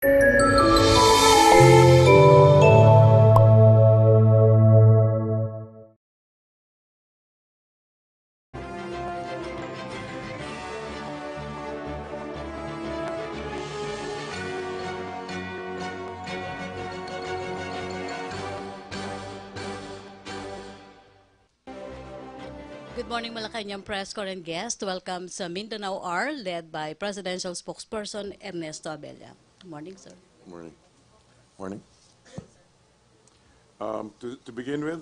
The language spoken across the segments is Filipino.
Good morning, Malacanang press corps and guests. Welcome sa Mindanao R, led by Presidential Spokesperson Ernesto Abella. Good morning, sir. Good morning. Morning. To begin with,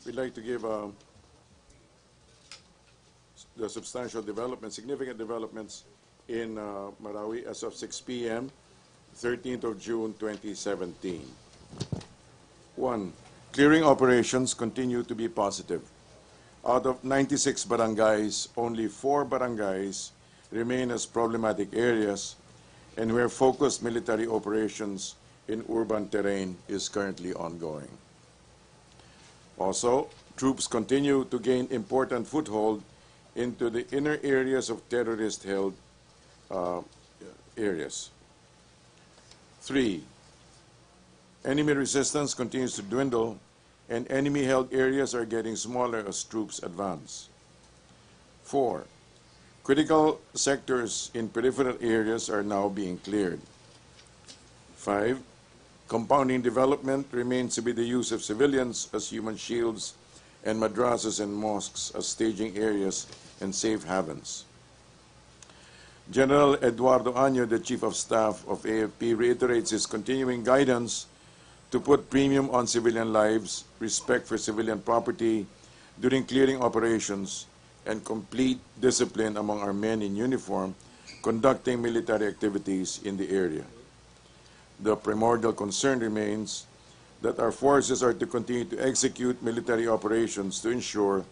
we'd like to give the substantial developments, significant developments in Marawi as of 6 p.m., 13th of June 2017. 1. Clearing operations continue to be positive. Out of 96 barangays, only 4 barangays remain as problematic areas, and where focused military operations in urban terrain is currently ongoing. Also, troops continue to gain important foothold into the inner areas of terrorist-held areas. 3. Enemy resistance continues to dwindle, and enemy-held areas are getting smaller as troops advance. 4. Critical sectors in peripheral areas are now being cleared. 5. Compounding development remains to be the use of civilians as human shields and madrasas and mosques as staging areas and safe havens. General Eduardo Año, the Chief of Staff of AFP, reiterates his continuing guidance to put premium on civilian lives, respect for civilian property during clearing operations, and complete discipline among our men in uniform conducting military activities in the area. The primordial concern remains that our forces are to continue to execute military operations to ensure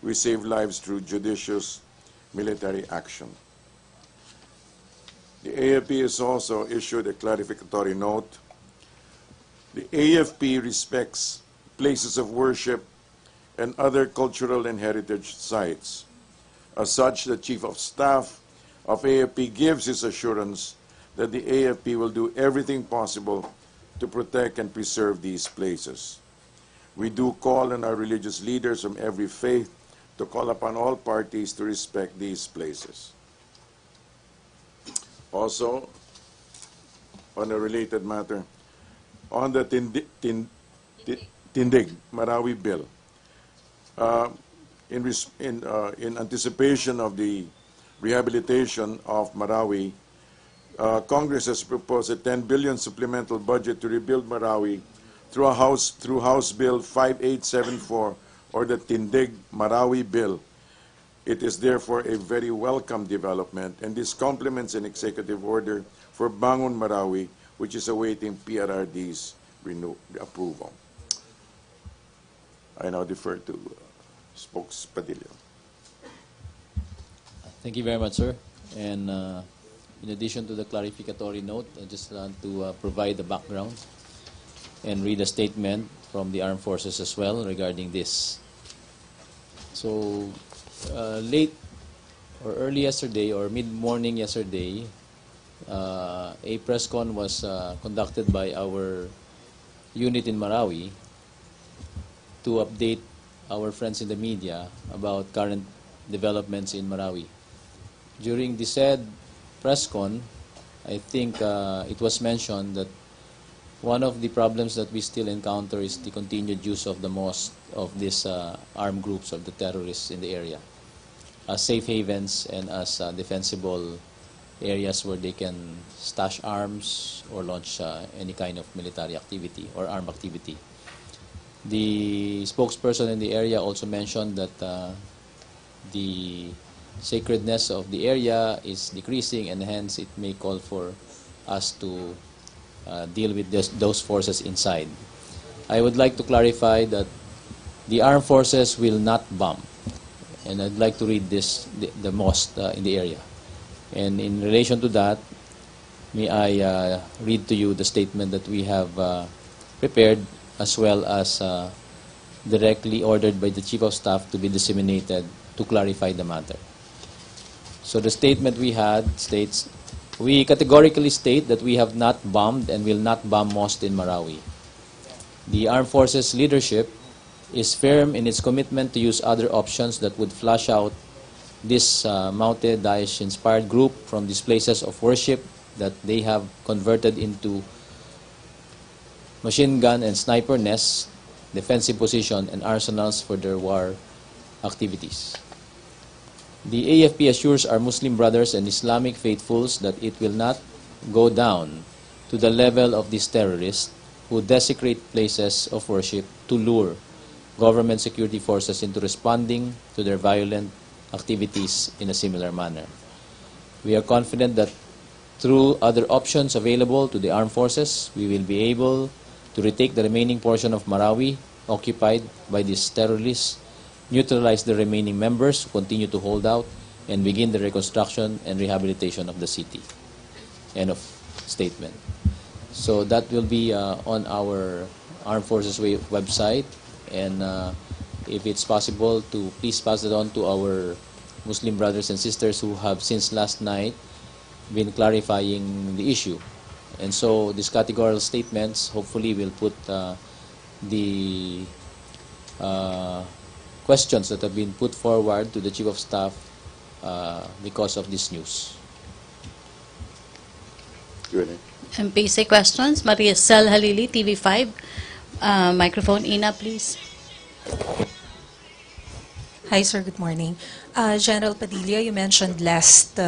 we save lives through judicious military action. The AFP has also issued a clarificatory note. The AFP respects places of worship and other cultural and heritage sites. As such, the Chief of Staff of AFP gives his assurance that the AFP will do everything possible to protect and preserve these places. We do call on our religious leaders from every faith to call upon all parties to respect these places. Also, on a related matter, on the Tindig, Marawi bill, in anticipation of the rehabilitation of Marawi, Congress has proposed a 10 billion supplemental budget to rebuild Marawi through House Bill 5874, or the Tindig Marawi bill. It is therefore a very welcome development, and this complements an executive order for Bangon Marawi, which is awaiting PRRD's approval. I now defer to Spokespadilla. Thank you very much, sir. And in addition to the clarificatory note, I just want to provide the background and read a statement from the armed forces as well regarding this. So late or early yesterday or mid-morning yesterday, a press con was conducted by our unit in Marawi to update our friends in the media about current developments in Marawi. During the said press con, I think it was mentioned that one of the problems that we still encounter is the continued use of the mosque of these armed groups of the terrorists in the area as safe havens and as defensible areas where they can stash arms or launch any kind of military activity or armed activity. The spokesperson in the area also mentioned that the sacredness of the area is decreasing, and hence it may call for us to deal with those forces inside. I would like to clarify that the armed forces will not bomb, and I'd like to read this, the mosque in the area. And in relation to that, may I read to you the statement that we have prepared, as well as directly ordered by the Chief of Staff to be disseminated to clarify the matter. So the statement we had states, We categorically state that we have not bombed and will not bomb mosques in Marawi. The Armed Forces leadership is firm in its commitment to use other options that would flush out this mounted Daesh-inspired group from these places of worship that they have converted into machine gun and sniper nests, defensive position, and arsenals for their war activities. The AFP assures our Muslim brothers and Islamic faithfuls that it will not go down to the level of these terrorists who desecrate places of worship to lure government security forces into responding to their violent activities in a similar manner. We are confident that through other options available to the armed forces, we will be able to retake the remaining portion of Marawi occupied by these terrorists, neutralize the remaining members who continue to hold out, and begin the reconstruction and rehabilitation of the city. End of statement. So that will be on our Armed Forces website, and if it's possible to please pass it on to our Muslim brothers and sisters who have since last night been clarifying the issue. And so these categorical statements hopefully will put the questions that have been put forward to the Chief of Staff because of this news. Q&A. MPC questions. Maricel Halili, TV5. Microphone, Ina, please. Hi, sir. Good morning. General Padilla, you mentioned last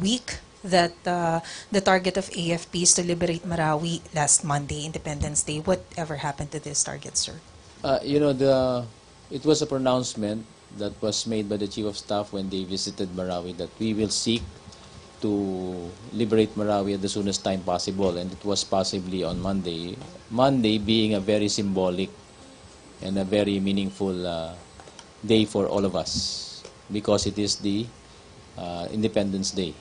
week that the target of AFP is to liberate Marawi last Monday, Independence Day. Whatever happened to this target, sir? It was a pronouncement that was made by the Chief of Staff when they visited Marawi that we will seek to liberate Marawi at the soonest time possible, and it was possibly on Monday. Monday being a very symbolic and a very meaningful day for all of us because it is the Independence Day.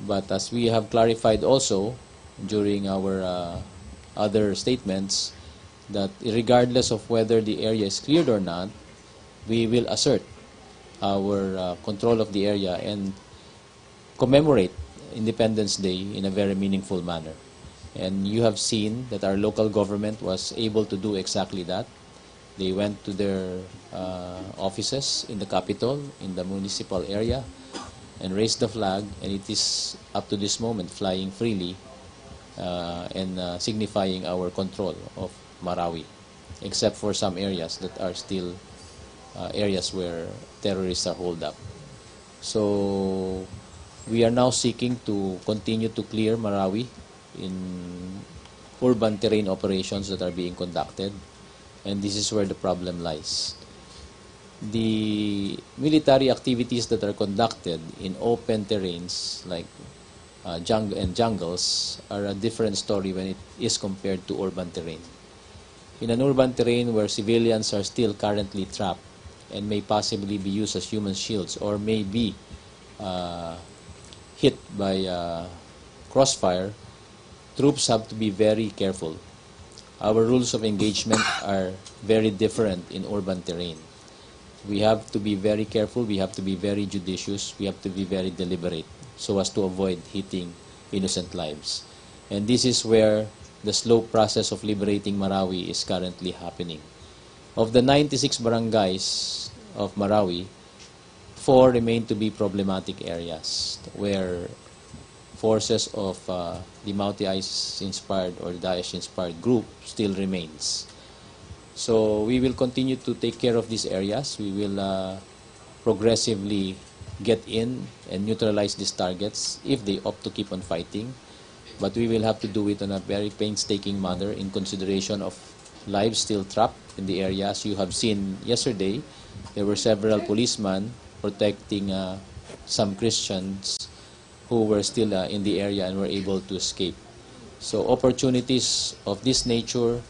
But as we have clarified also during our other statements, that regardless of whether the area is cleared or not, we will assert our control of the area and commemorate Independence Day in a very meaningful manner. And you have seen that our local government was able to do exactly that. They went to their offices in the capital, in the municipal area, and raised the flag, and it is up to this moment flying freely and signifying our control of Marawi, except for some areas that are still areas where terrorists are holed up. So we are now seeking to continue to clear Marawi in urban terrain operations that are being conducted, and this is where the problem lies. The military activities that are conducted in open terrains like jungles are a different story when it is compared to urban terrain. In an urban terrain where civilians are still currently trapped and may possibly be used as human shields or may be hit by crossfire, troops have to be very careful. Our rules of engagement are very different in urban terrain. We have to be very careful, we have to be very judicious, we have to be very deliberate so as to avoid hitting innocent lives. And this is where the slow process of liberating Marawi is currently happening. Of the 96 barangays of Marawi, 4 remain to be problematic areas where forces of the Multi-ISIS-inspired or Daesh-inspired group still remains. So we will continue to take care of these areas. We will progressively get in and neutralize these targets if they opt to keep on fighting. But we will have to do it in a very painstaking manner in consideration of lives still trapped in the areas. You have seen yesterday, there were several policemen protecting some Christians who were still in the area and were able to escape. So opportunities of this nature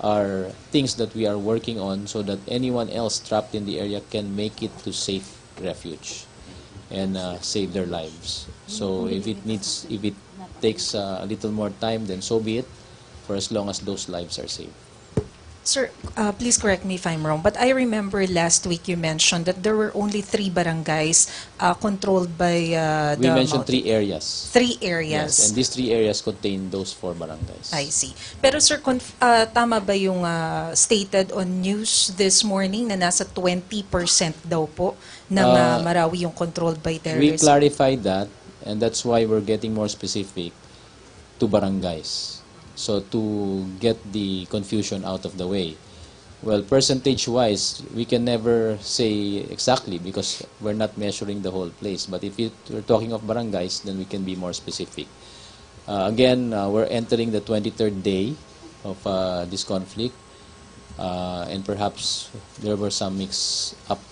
are things that we are working on so that anyone else trapped in the area can make it to safe refuge and save their lives. So if it takes a little more time, then so be it, for as long as those lives are saved. Sir, please correct me if I'm wrong, but I remember last week you mentioned that there were only 3 barangays controlled by We the mentioned multi- 3 areas. 3 Yes, areas. and these 3 areas contain those 4 barangays. I see. Pero sir, tama ba yung stated on news this morning na nasa 20% daw po ng Marawi yung controlled by We terrorism? clarified that, and that's why we're getting more specific to barangays. So to get the confusion out of the way. Well, percentage-wise, we can never say exactly because we're not measuring the whole place. But if we're talking of barangays, then we can be more specific. Again, we're entering the 23rd day of this conflict, and perhaps there were some mix-up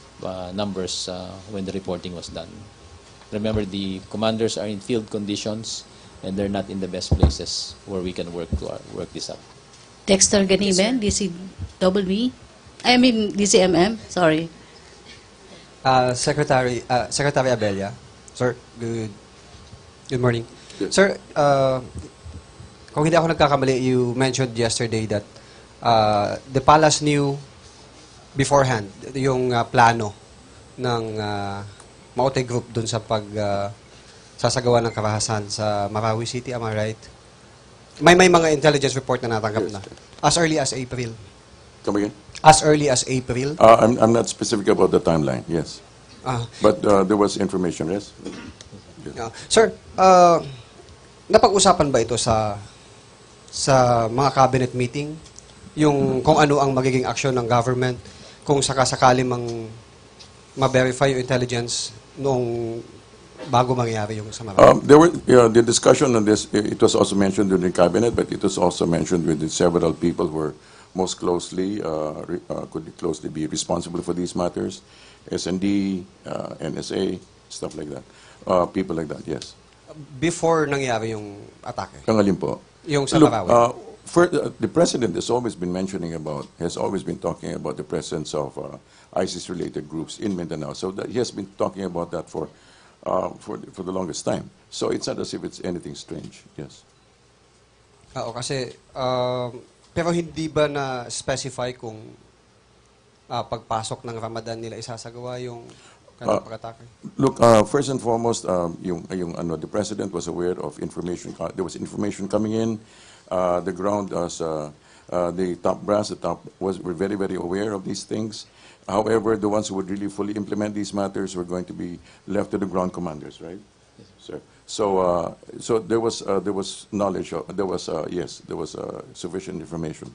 numbers when the reporting was done. Remember, the commanders are in field conditions, and they're not in the best places where we can work this up. Dexter Ganiben, DCWB. I mean, DCMM, sorry. Secretary Abella, sir, good morning. Yes. Sir, kung hindi ako nagkakamali, you mentioned yesterday that the palace knew beforehand yung plano ng Maute Group dun sa sasagawa ng karahasan sa Marawi City, am I right? May mga intelligence report na natanggap na. As early as April. Come again? As early as April. I'm not specific about the timeline, yes. Ah, But there was information, yes? Sir, napag-usapan ba ito sa mga cabinet meeting? Yung kung ano ang magiging aksyon ng government kung sakasakali ma-verify yung intelligence noong bago mangyari yung sa Marawi? There were the discussion on this. It was also mentioned in the cabinet, but it was also mentioned with the several people who were most closely could closely be responsible for these matters, SND, NSA, stuff like that. People like that. Yes. Before nangyari yung atake? Ang alin po? Yung sa Look, Marawi? the president has always been talking about the presence of ISIS-related groups in Mindanao. So that he has been talking about that for the longest time. So it's not as if it's anything strange. Yes. Oo, kasi pero hindi ba na-specify kung pagpasok ng Ramadan nila isasagawa yung kanilang pag-atake? Look, first and foremost, the president was aware of information. There was information coming in. The ground, the top brass, were very, very aware of these things. However, the ones who would really fully implement these matters were going to be left to the ground commanders, right? Yes, sir. So there was knowledge. There was sufficient information.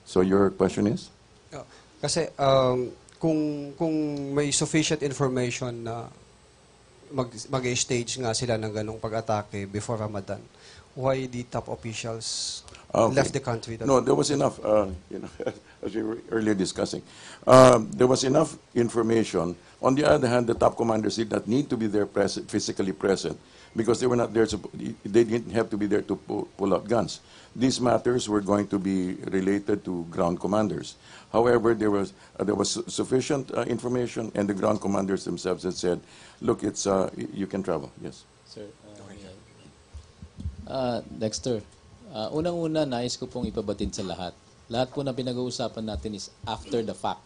So your question is? Kasi kung may sufficient information na mag-stage nga sila ng ganong pag-atake before Ramadan, why the top officials left the country? No, there was enough, as we were earlier discussing. There was enough information. On the other hand, the top commanders did not need to be there physically present because they were not there. They didn't have to be there to pull out guns. These matters were going to be related to ground commanders. However, there was sufficient information, and the ground commanders themselves had said, "Look, it's you can travel." Yes. Sir, Dexter, unang-una, nais ko pong ipabatid sa lahat. Lahat po na pinag-uusapan natin is after the fact,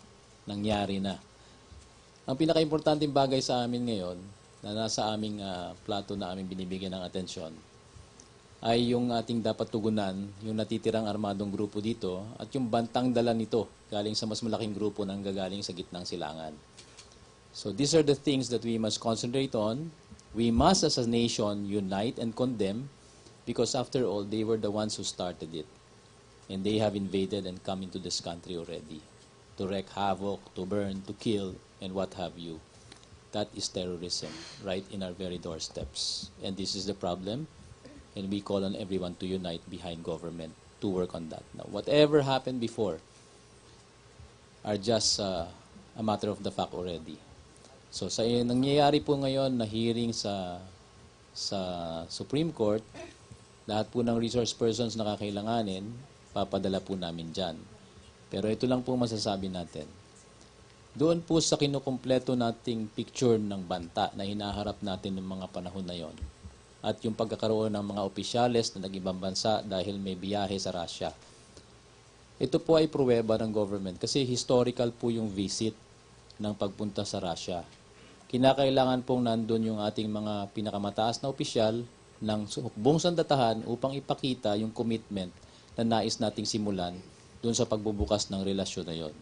nangyari na. Ang pinaka-importanting bagay sa amin ngayon, na nasa aming plato na aming binibigyan ng atensyon, ay yung ating dapat tugunan, yung natitirang armadong grupo dito, at yung bantang dala nito, galing sa mas malaking grupo nang gagaling sa gitnang silangan. So these are the things that we must concentrate on. We must, as a nation, unite and condemn, because after all, they were the ones who started it. And they have invaded and come into this country already to wreak havoc, to burn, to kill, and what have you. That is terrorism, right in our very doorsteps. And this is the problem, and we call on everyone to unite behind government to work on that. Now, whatever happened before are just a matter of the fact already. So sa nangyayari po ngayon na hearing sa Supreme Court, lahat po ng resource persons na kakailanganin, papadala po namin dyan. Pero ito lang po masasabi natin. Doon po sa kinukumpleto nating picture ng banta na hinaharap natin ng mga panahon na yon, at yung pagkakaroon ng mga opisyales na nag-ibang bansa dahil may biyahe sa Russia, Ito po ay pruweba ng government kasi historical po yung visit ng pagpunta sa Russia. Kinakailangan pong nandun yung ating mga pinakamataas na opisyal ng hukbong sandatahan upang ipakita yung commitment na nais nating simulan dun sa pagbubukas ng relasyon na yon.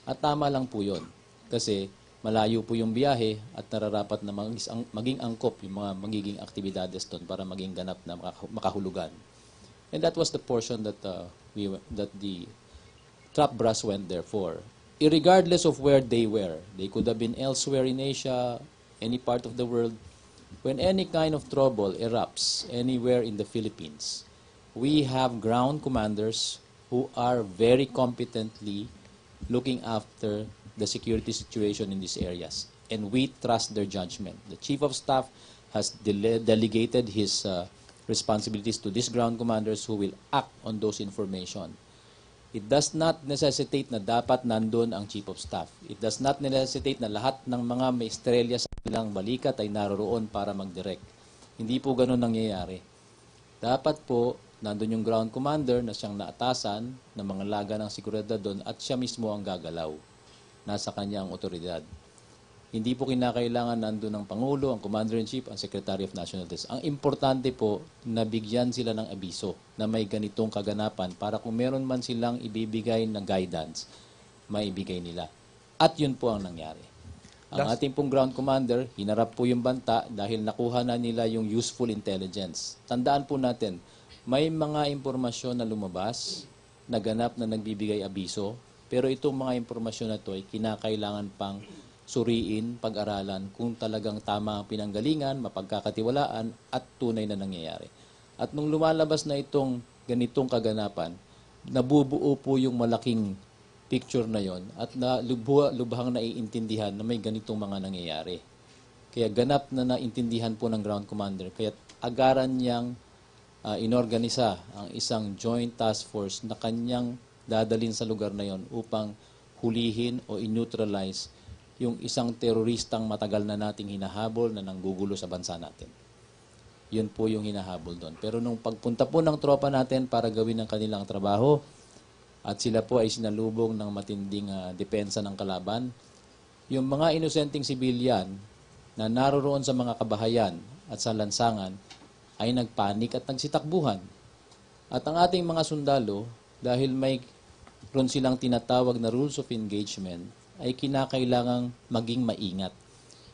At tama lang po yun kasi malayo po yung biyahe at nararapat na maging angkop yung mga magiging aktibidades doon para maging ganap na makahulugan. And that was the portion that that the trap brass went there for. Irregardless of where they were, they could have been elsewhere in Asia, any part of the world. When any kind of trouble erupts anywhere in the Philippines, we have ground commanders who are very competently looking after the security situation in these areas. And we trust their judgment. The Chief of Staff has delegated his responsibilities to these ground commanders who will act on those information. It does not necessitate na dapat nandun ang Chief of Staff. It does not necessitate na lahat ng mga may estrelya sa kanilang balikat ay naroroon para mag-direct. Hindi po ganun nangyayari. Dapat po, nandun yung ground commander na siyang naatasan ng mga laga ng seguridad doon at siya mismo ang gagalaw. Nasa kanya ang otoridad. Hindi po kinakailangan nandun ang Pangulo, ang Commander-in-Chief, ang Secretary of National Defense. Ang importante po, nabigyan sila ng abiso na may ganitong kaganapan para kung meron man silang ibibigay na guidance, maibigay nila. At yun po ang nangyari. Ang ating pong ground commander, hinarap po yung banta dahil nakuha na nila yung useful intelligence. Tandaan po natin, may mga impormasyon na lumabas, naganap na nagbibigay abiso, pero itong mga impormasyon na ito ay kinakailangan pang suriin, pag-aralan kung talagang tama ang pinanggalingan, mapagkakatiwalaan at tunay na nangyayari. At nung lumalabas na itong ganitong kaganapan, nabubuo po yung malaking picture na yon at lubhang naiintindihan na may ganitong mga nangyayari. Kaya ganap na naintindihan po ng ground commander, kaya agaran niyang inorganisa ang isang joint task force na kanyang dadalhin sa lugar na yon upang hulihin o in-neutralize yung isang teroristang matagal na nating hinahabol na nanggugulo sa bansa natin. Yun po yung hinahabol doon. Pero nung pagpunta po ng tropa natin para gawin ang kanilang trabaho at sila po ay sinalubong ng matinding depensa ng kalaban, yung mga inosenteng sibilyan na naroroon sa mga kabahayan at sa lansangan ay nagpanik at nagsitakbuhan. At ang ating mga sundalo, dahil may ron silang tinatawag na rules of engagement, ay kinakailangang maging maingat.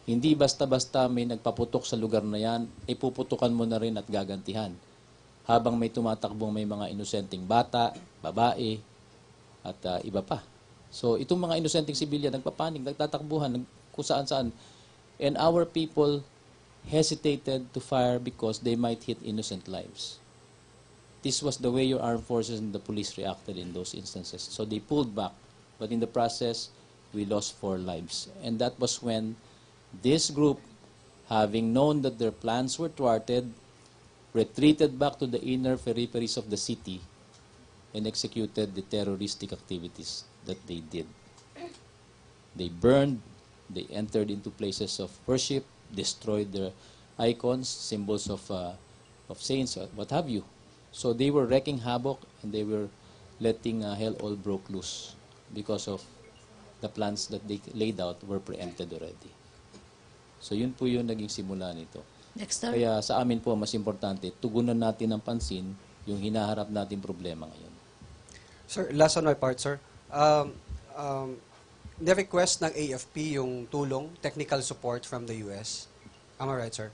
Hindi basta-basta may nagpaputok sa lugar na yan, ay puputukan mo na rin at gagantihan. Habang may tumatakbong may mga inosenteng bata, babae, at iba pa. So itong mga inosenteng sibilyan, nagpapanik, nagtatakbuhan, kung saan-saan. And our people hesitated to fire because they might hit innocent lives. This was the way your armed forces and the police reacted in those instances. So they pulled back. But in the process, we lost 4 lives. And that was when this group, having known that their plans were thwarted, retreated back to the inner peripheries of the city and executed the terroristic activities that they did. They burned, they entered into places of worship, destroyed their icons, symbols of saints, what have you. So they were wreaking havoc and they were letting hell all broke loose because of the plans that they laid out were preempted already. So yun po yung naging simula nito. Dexter? Kaya sa amin po, mas importante, tugunan natin ng pansin yung hinaharap natin problema ngayon. Sir, last on my part, sir. Na-request ng AFP yung tulong, technical support from the US. Am I right, sir?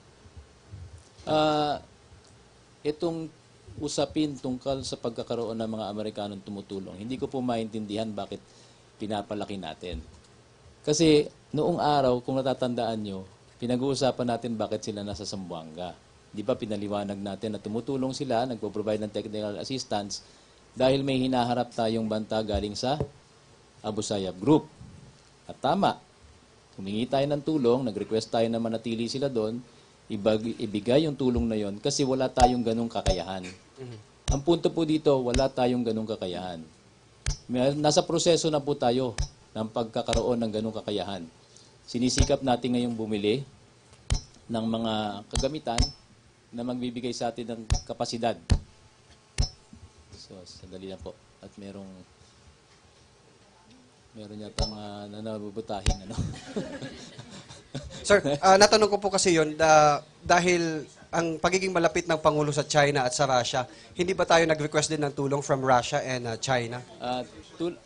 Itong usapin tungkol sa pagkakaroon ng mga Amerikanong tumutulong, hindi ko po maintindihan bakit pinapalaki natin. Kasi noong araw, kung natatandaan nyo, pinag-uusapan natin bakit sila nasa Zamboanga. Di ba pinaliwanag natin na tumutulong sila, nagpo-provide ng technical assistance dahil may hinaharap tayong banta galing sa Abu Sayyaf Group. At tama, humingi tayo ng tulong, nag-request tayo na manatili sila doon, ibigay yung tulong na yon kasi wala tayong ganong kakayahan. Ang punto po dito, wala tayong ganong kakayahan. Nasa proseso na po tayo ng pagkakaroon ng ganong kakayahan. Sinisikap natin ngayong bumili ng mga kagamitan na magbibigay sa atin ng kapasidad. So, sandali lang po. at meron yatang nanabubutahing ano. Sir, natanong ko po kasi yun, dahil ang pagiging malapit ng Pangulo sa China at sa Russia, hindi ba tayo nag-request din ng tulong from Russia and China?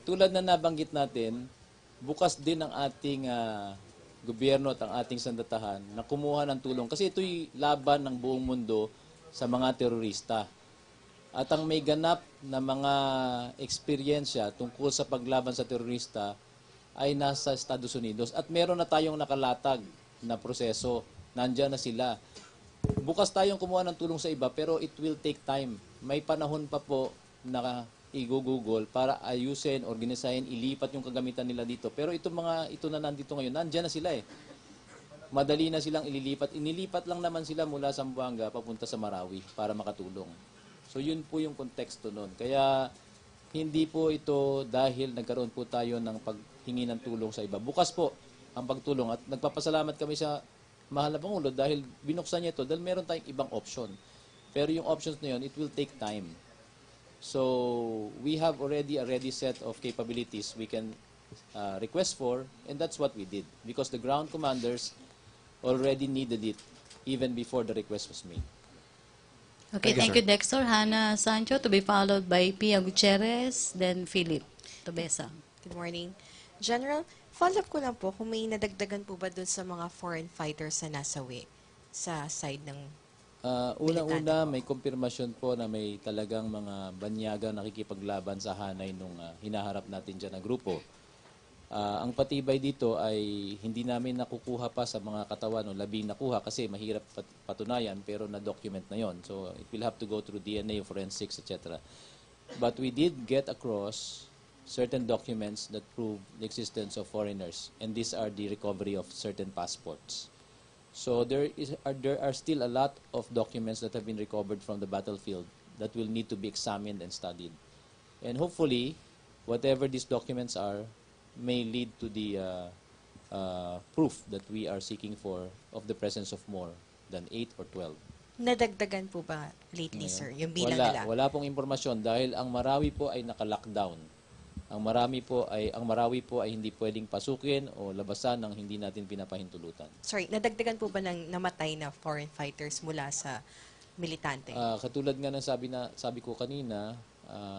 Tulad na nabanggit natin, bukas din ang ating gobyerno at ang ating sandatahan na kumuha ng tulong. Kasi ito'y laban ng buong mundo sa mga terorista. At ang may ganap na mga eksperyensya tungkol sa paglaban sa terorista ay nasa Estados Unidos. At meron na tayong nakalatag na proseso. Nandiyan na sila. Bukas tayong kumuha ng tulong sa iba pero it will take time. May panahon pa po na i-google para ayusin, organisahin, ilipat yung kagamitan nila dito. Pero ito na nandito ngayon, nandiyan na sila eh. Madali na silang ililipat. Inilipat lang naman sila mula sa Zamboanga papunta sa Marawi para makatulong. So yun po yung konteksto nun. Kaya hindi po ito dahil nagkaroon po tayo ng paghingi ng tulong sa iba. Bukas po ang pagtulong at nagpapasalamat kami sa mahal na Pangulo dahil binuksan niya ito dahil meron tayong ibang option. Pero yung options na yun, it will take time. So we have already a ready set of capabilities we can request for, and that's what we did because the ground commanders already needed it even before the request was made. Okay, thank you, Dexter. Hannah Sancho, to be followed by Pia Gutierrez, then Philip Tobesa. Good morning. General, follow-up ko lang po kung may nadagdagan po ba dun sa mga foreign fighters na nasawi sa side ng Unang-una, may kumpirmasyon po na may talagang mga banyagang nakikipaglaban sa hanay nung hinaharap natin dyan na grupo. Ang patibay dito ay hindi namin nakukuha pa sa mga katawan o labing nakuha kasi mahirap patunayan pero na-document na yon. So it will have to go through DNA, forensics, etc. But we did get across certain documents that prove the existence of foreigners, and these are the recovery of certain passports. So there are still a lot of documents that have been recovered from the battlefield that will need to be examined and studied. And hopefully, whatever these documents are, may lead to the proof that we are seeking for of the presence of more than 8 or 12. nadagdagan po ba lately, Ngayon, sir? Yung bilang nila? Wala pong impormasyon dahil ang Marawi po ay naka-lockdown. Ang Marawi po ay hindi pwedeng pasukin o labasan ng hindi natin pinapahintulutan. Sorry, nadagdagan po ba ng namatay na foreign fighters mula sa militante? Katulad nga ng sabi ko kanina,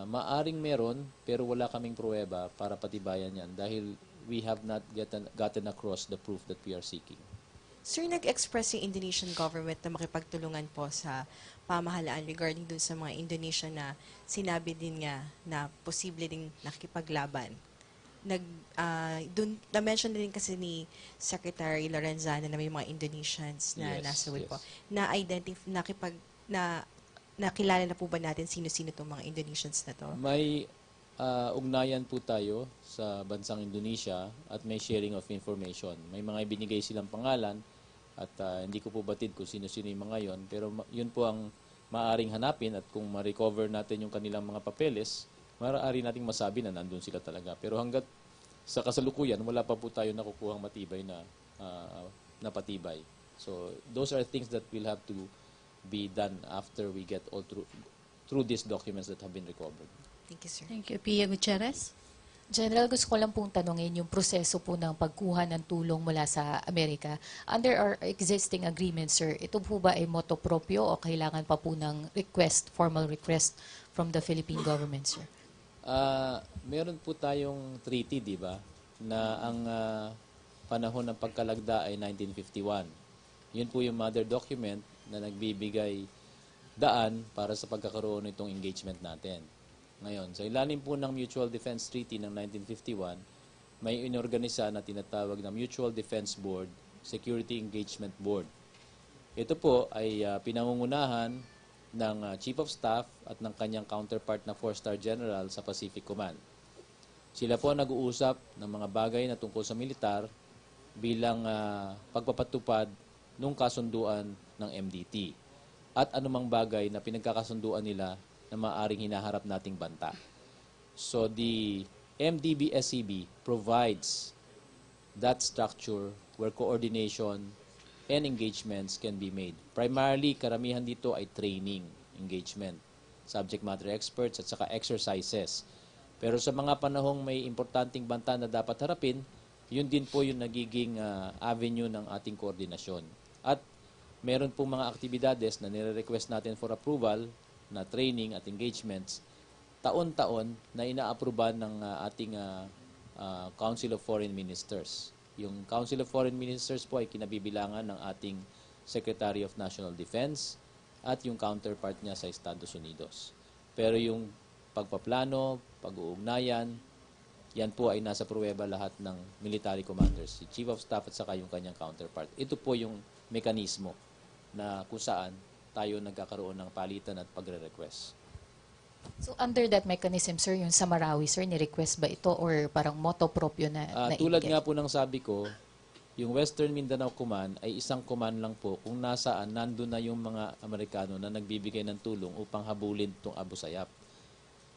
maaring meron pero wala kaming pruweba para patibayan yan dahil we have not gotten across the proof that we are seeking. Sir, nag-express yung Indonesian government na makipagtulungan po sa pamahalaan regarding dun sa mga Indonesian na sinabi din nga na posible ding nakipaglaban. Na-mention din kasi ni Secretary Lorenzana na may mga Indonesians na nasawi po. Nakilala na po ba natin sino-sino itong mga Indonesians na to? May ugnayan po tayo sa bansang Indonesia at may sharing of information. May mga ibinigay silang pangalan at hindi ko po batid kung sino-sino yung mga yon, pero yun po ang maaaring hanapin at kung ma-recover natin yung kanilang mga papeles, maaari nating masabi na nandun sila talaga. Pero hanggat sa kasalukuyan, wala pa po tayo nakukuhang matibay na patibay. So those are things that will have to be done after we get all through these documents that have been recovered. Thank you, sir. Thank you. Pia Gutierrez. General, gusto ko lang pong tanungin yung proseso po ng pagkuha ng tulong mula sa Amerika. Under our existing agreement, sir, ito po ba ay motu proprio o kailangan pa po ng formal request from the Philippine government, sir? Meron po tayong treaty, di ba, na ang panahon ng pagkalagda ay 1951. Yun po yung mother document na nagbibigay daan para sa pagkakaroon nitong engagement natin. Ngayon, sa ilalim po ng Mutual Defense Treaty ng 1951, may inorganisa na tinatawag na Mutual Defense Board, Security Engagement Board. Ito po ay pinangungunahan ng Chief of Staff at ng kanyang counterpart na 4-star General sa Pacific Command. Sila po nag-uusap ng mga bagay na tungkol sa militar bilang pagpapatupad ng kasunduan ng MDT at anumang bagay na pinagkakasunduan nila na maaaring hinaharap nating banta. So the MDB-SCB provides that structure where coordination and engagements can be made. Primarily, karamihan dito ay training engagement, subject matter experts at saka exercises. Pero sa mga panahong may importanteng banta na dapat harapin, yun din po yung nagiging avenue ng ating koordinasyon. At meron pong mga aktibidades na nire-request natin for approval na training at engagements taon-taon na ina-aproban ng ating Council of Foreign Ministers. Yung Council of Foreign Ministers po ay kinabibilangan ng ating Secretary of National Defense at yung counterpart niya sa Estados Unidos. Pero yung pagpaplano, pag-uugnayan, yan po ay nasa pruweba lahat ng military commanders, si Chief of Staff at saka yung kanyang counterpart. Ito po yung mekanismo na kung saan tayo nagkakaroon ng palitan at pagre-request. So under that mechanism, sir, yung sa Marawi, sir, ni-request ba ito or parang moto proprio na Tulad ibigay? nga po ng sabi ko, yung Western Mindanao Command ay isang command lang po kung nasaan nandun na yung mga Amerikano na nagbibigay ng tulong upang habulin itong Abu Sayyaf.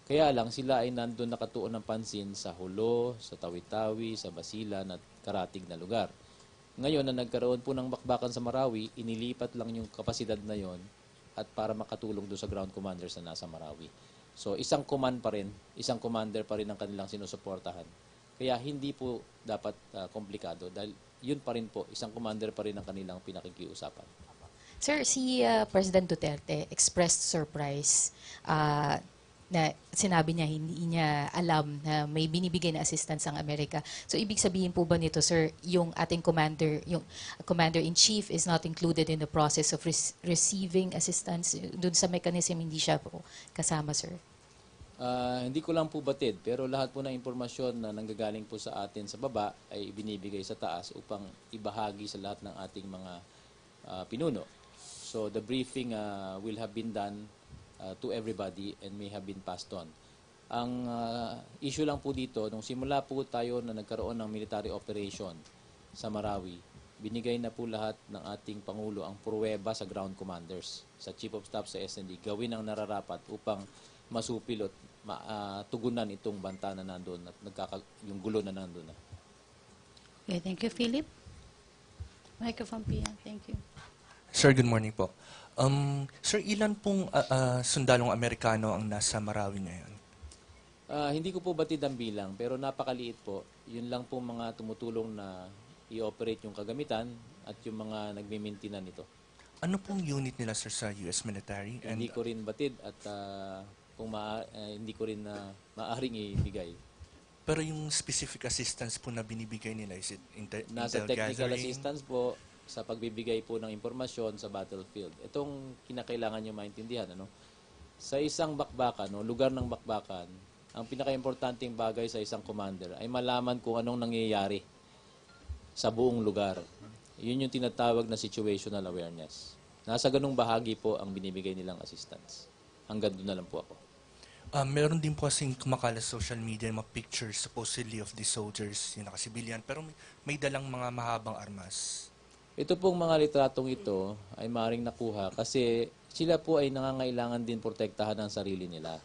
Kaya lang sila ay nandun nakatuon ng pansin sa Hulo, sa Tawi-Tawi, sa Basilan at karatig na lugar. Ngayon na nagkaroon po ng bakbakan sa Marawi, inilipat lang yung kapasidad na yon at para makatulong doon sa ground commanders na nasa Marawi. So isang command pa rin, isang commander pa rin ang kanilang sinusuportahan. Kaya hindi po dapat komplikado dahil yun pa rin po, isang commander pa rin ang kanilang pinakikiusapan. Sir, si President Duterte expressed surprise na sinabi niya hindi niya alam na may binibigay na assistance ang Amerika. So ibig sabihin po ba nito, sir, yung ating commander, yung commander-in-chief is not included in the process of receiving assistance? Doon sa mechanism hindi siya po kasama, sir? Hindi ko lang po batid, pero lahat po ng impormasyon na nanggagaling po sa atin sa baba ay binibigay sa taas upang ibahagi sa lahat ng ating mga pinuno. So the briefing will have been done to everybody and may have been passed on. Ang issue lang po dito, nung simula po tayo na nagkaroon ng military operation sa Marawi, binigay na po lahat ng ating Pangulo ang pruweba sa ground commanders, sa Chief of Staff sa SND, gawin ang nararapat upang masupil at tugunan itong banta na nandun at yung gulo na nandun na. Okay, thank you, Philip. Microphone, Pia. Thank you. Sir, good morning po. Sir, ilan pong sundalong Amerikano ang nasa Marawi ngayon? Hindi ko po batid ang bilang, pero napakaliit po. Yun lang po mga tumutulong na i-operate yung kagamitan at yung mga nagmimintinan nito. Ano pong unit nila, sir, sa US military? Hindi ko rin batid at hindi ko rin maaring ibigay. Pero yung specific assistance po na binibigay nila, is it Nasa intel technical gathering? assistance po sa pagbibigay po ng impormasyon sa battlefield. Itong kinakailangan nyo maintindihan. Sa isang bakbakan, lugar ng bakbakan, ang pinaka-importanting bagay sa isang commander ay malaman kung anong nangyayari sa buong lugar. Yun yung tinatawag na situational awareness. Nasa ganung bahagi po ang binibigay nilang assistance. Hanggang doon na lang po ako. Meron din po kasing kumakalat sa social media mga pictures supposedly of the soldiers, yung naka-civilian, pero may dalang mga mahabang armas. Ito pong mga litratong ito ay maaaring nakuha kasi sila po ay nangangailangan din protektahan ang sarili nila.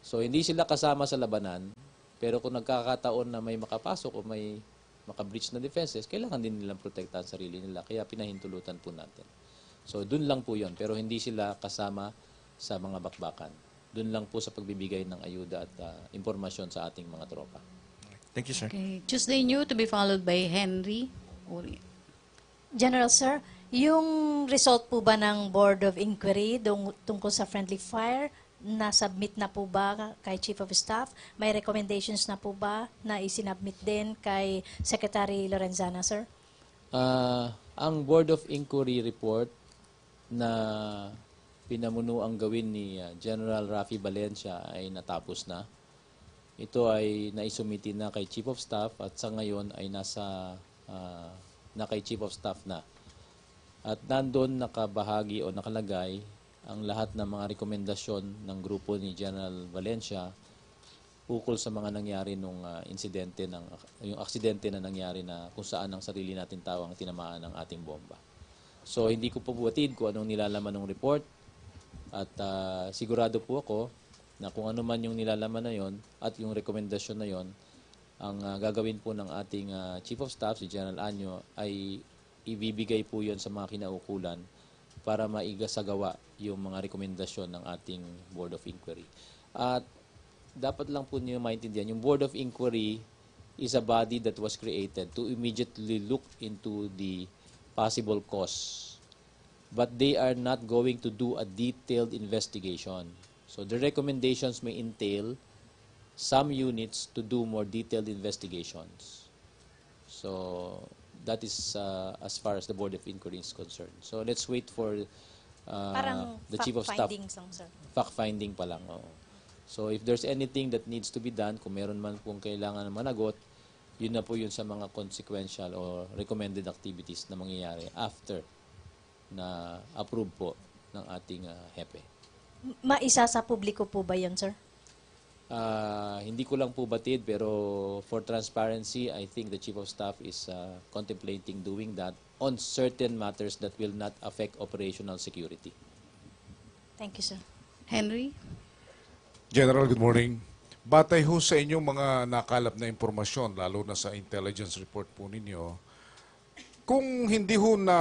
So hindi sila kasama sa labanan, pero kung nagkakataon na may makapasok o may maka-breach na defenses, kailangan din nilang protektahan ang sarili nila. Kaya pinahintulutan po natin. So dun lang po yon, pero hindi sila kasama sa mga bakbakan. Dun lang po sa pagbibigay ng ayuda at impormasyon sa ating mga tropa. Thank you, sir. Okay, Tuesday New to be followed by Henry Uri. General Sir, yung result po ba ng Board of Inquiry tungkol sa friendly fire, na-submit na po ba kay Chief of Staff? May recommendations na po ba na isinabmit din kay Secretary Lorenzana, sir? Ang Board of Inquiry report na pinamuno ang gawin ni General Rafi Valencia ay natapos na. Ito ay naisumiti na kay Chief of Staff at sa ngayon ay nasa na kay Chief of Staff na. At nandun nakabahagi o nakalagay ang lahat ng mga rekomendasyon ng grupo ni General Valencia ukol sa mga nangyari nung insidente yung aksidente na nangyari na kung saan ang sarili natin tao ang tinamaan ng ating bomba. So hindi ko po buwatid kung anong nilalaman ng report at sigurado po ako na kung ano man yung nilalaman na yon at yung rekomendasyon na yon, ang gagawin po ng ating Chief of Staff, si General Anyo, ay ibibigay po yon sa mga kinaukulan para maigasagawa yung mga rekomendasyon ng ating Board of Inquiry. At dapat lang po niyo maintindihan, yung Board of Inquiry is a body that was created to immediately look into the possible cause. But they are not going to do a detailed investigation. So the recommendations may entail some units to do more detailed investigations. So that is as far as the Board of Inquiry is concerned. So let's wait for Parang the Chief of Staff. findings lang, sir. Fact-finding pa lang. Oo. So if there's anything that needs to be done, kung meron man pong kailangan na managot, yun na po yun sa mga consequential or recommended activities na mangyayari after na approve po ng ating HEPE. Maisa sa publiko po ba yun, sir? Hindi ko lang po batid, pero for transparency, I think the Chief of Staff is contemplating doing that on certain matters that will not affect operational security. Thank you, sir. Henry? General, good morning. Batay ho sa inyong mga nakalap na impormasyon, lalo na sa intelligence report po ninyo, kung hindi ho na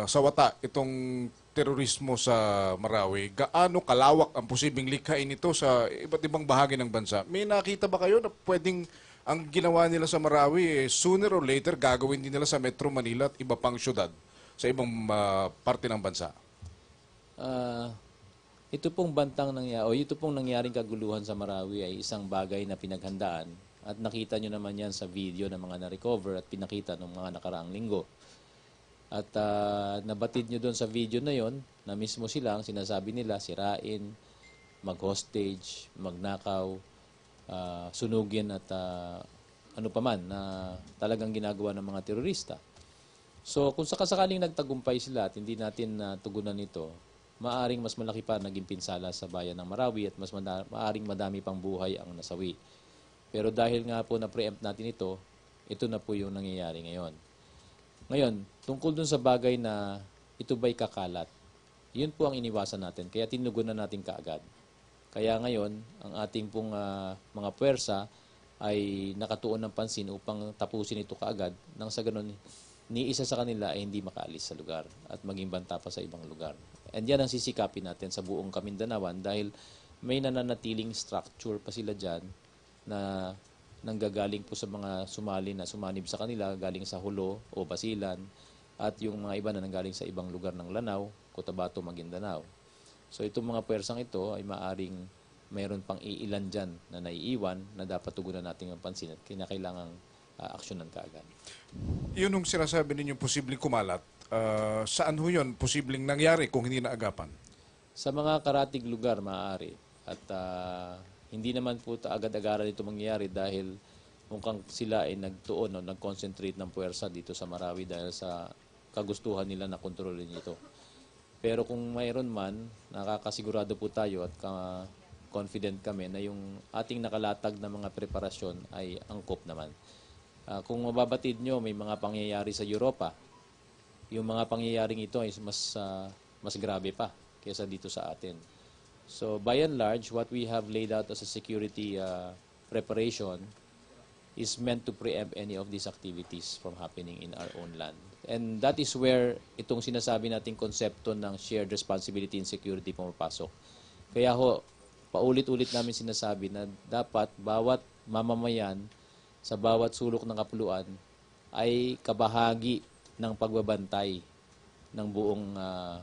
sawata itong terorismo sa Marawi, gaano kalawak ang posibleng likhain ito sa iba't ibang bahagi ng bansa? May nakita ba kayo na pwedeng ang ginawa nila sa Marawi, sooner or later gagawin din nila sa Metro Manila at iba pang syudad sa ibang parte ng bansa? Ito pong ito pong nangyaring kaguluhan sa Marawi ay isang bagay na pinaghandaan at nakita nyo naman yan sa video ng mga na-recover at pinakita ng mga nakaraang linggo. At nabatid nyo doon sa video na yon na mismo silang sinasabi nila sirain, mag-hostage, magnakaw, sunugin at ano pa man na talagang ginagawa ng mga terorista. So kung sakasakaling nagtagumpay sila at hindi natin tugunan ito, maaring mas malaki pa naging pinsala sa bayan ng Marawi at mas maaring madami pang buhay ang nasawi. Pero dahil nga po na-preempt natin ito na po yung nangyayari ngayon. Ngayon, tungkol dun sa bagay na ito ba'y kakalat, yun po ang iniwasan natin. Kaya tinugunan natin kaagad. Kaya ngayon, ang ating pong mga puwersa ay nakatuon ng pansin upang tapusin ito kaagad nang sa ganun, ni isa sa kanila ay hindi makaalis sa lugar at maging banta pa sa ibang lugar. And yan ang sisikapin natin sa buong Kamindanawan dahil may nananatiling structure pa sila dyan na nanggagaling po sa mga sumanib sa kanila, galing sa Hulo o Basilan, at yung mga iba na nanggaling sa ibang lugar ng Lanao, Cotabato, Maguindanao. So itong mga puwersang ito ay maaring mayroon pang iilan dyan na naiiwan na dapat tugunan natin ang pansin at kinakailangang aksyonan kaagad. Yun yung sinasabi ninyong posibleng kumalat. Saan ho yun posibleng nangyari kung hindi naagapan? Sa mga karatig lugar maaari. At hindi naman po agad-agaran ito mangyayari dahil mukhang sila ay nagtuon o nag-concentrate ng puwersa dito sa Marawi dahil sa kagustuhan nila na kontrolin ito. Pero kung mayroon man, nakakasigurado po tayo at confident kami na yung ating nakalatag na mga preparasyon ay angkop naman. Kung mababatid nyo, may mga pangyayari sa Europa. Yung mga pangyayaring ito ay mas grabe pa kaysa dito sa atin. So by and large, what we have laid out as a security preparation is meant to preempt any of these activities from happening in our own land. And that is where itong sinasabi nating konsepto ng shared responsibility in security pumapasok. Kaya ho, paulit-ulit namin sinasabi na dapat bawat mamamayan sa bawat sulok ng kapuluan ay kabahagi ng pagbabantay ng buong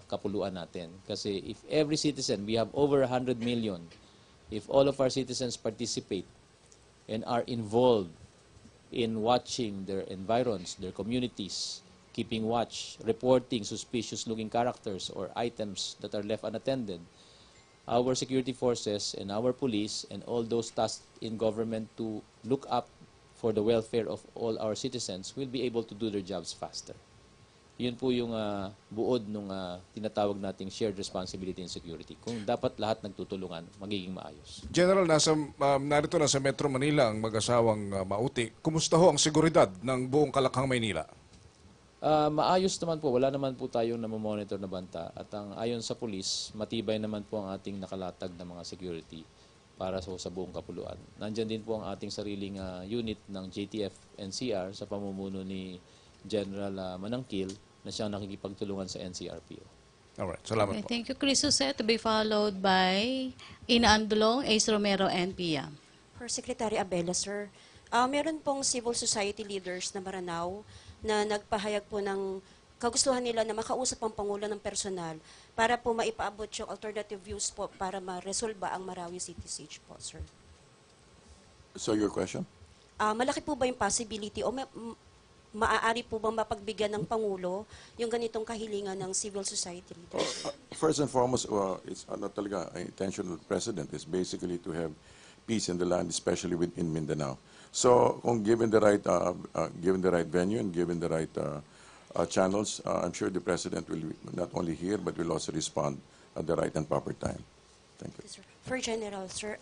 kapuluan natin. Kasi if every citizen, we have over 100 million, if all of our citizens participate and are involved in watching their environs, their communities, keeping watch, reporting suspicious-looking characters or items that are left unattended, our security forces and our police and all those tasked in government to look up for the welfare of all our citizens will be able to do their jobs faster. Yun po yung buod ng tinatawag nating shared responsibility in security. Kung dapat lahat nagtutulungan, magiging maayos. General, narito na sa Metro Manila ang mag-asawang Mauti. Kumusta ho ang seguridad ng buong Kalakhang, Maynila? Maayos naman po. Wala naman po tayong namomonitor na banta. At ayon sa pulis, matibay naman po ang ating nakalatag na mga security para sa buong kapuluan. Nandyan din po ang ating sariling unit ng JTF NCR sa pamumuno ni General Manangkil na siyang nakikipagtulungan sa NCRPO. Alright, salamat Okay, po. thank you, Chris Jose, to be followed by Ina Andulong, Ace Romero, and Pia. For Secretary Abela, sir, meron pong civil society leaders na Maranao na nagpahayag po ng kagustuhan nila na makausap ang Pangulo ng personal para po maipaabot yung alternative views po para ma-resolve ang Marawi City Siege po, sir. So your question? Malaki po ba yung possibility o maaari po bang mapagbigyan ng Pangulo yung ganitong kahilingan ng civil society leaders? First and foremost, it's not talaga ang intention of the President is basically to have peace in the land, especially within Mindanao. So, kung given the right venue and given the right channels, I'm sure the President will not only hear but will also respond at the right and proper time. Thank you. Sir. For General, sir,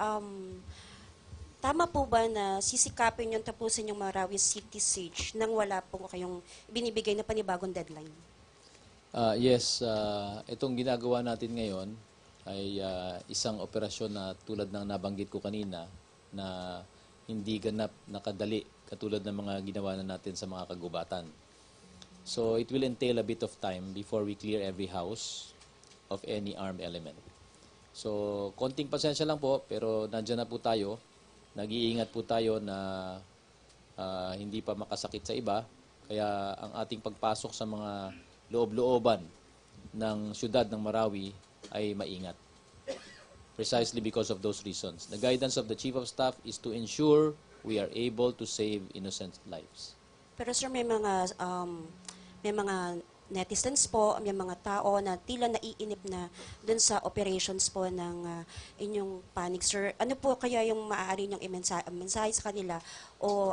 tama po ba na sisikapin yung tapusin yung Marawi City Siege nang wala po kayong binibigay na panibagong deadline? Yes, itong ginagawa natin ngayon ay isang operasyon na tulad ng nabanggit ko kanina na hindi ganap nakadali katulad ng mga ginawa na natin sa mga kagubatan. So it will entail a bit of time before we clear every house of any armed element. So konting pasensya lang po pero nandiyan na po tayo. Nag-iingat po tayo na hindi pa makasakit sa iba. Kaya ang ating pagpasok sa mga loob-looban ng syudad ng Marawi ay maingat. Precisely because of those reasons. The guidance of the Chief of Staff is to ensure we are able to save innocent lives. Pero sir, may mga netizens po, may mga tao na tila naiinip na dun sa operations po ng inyong panic, sir. Ano po kaya yung maaari niyong mensahe sa kanila o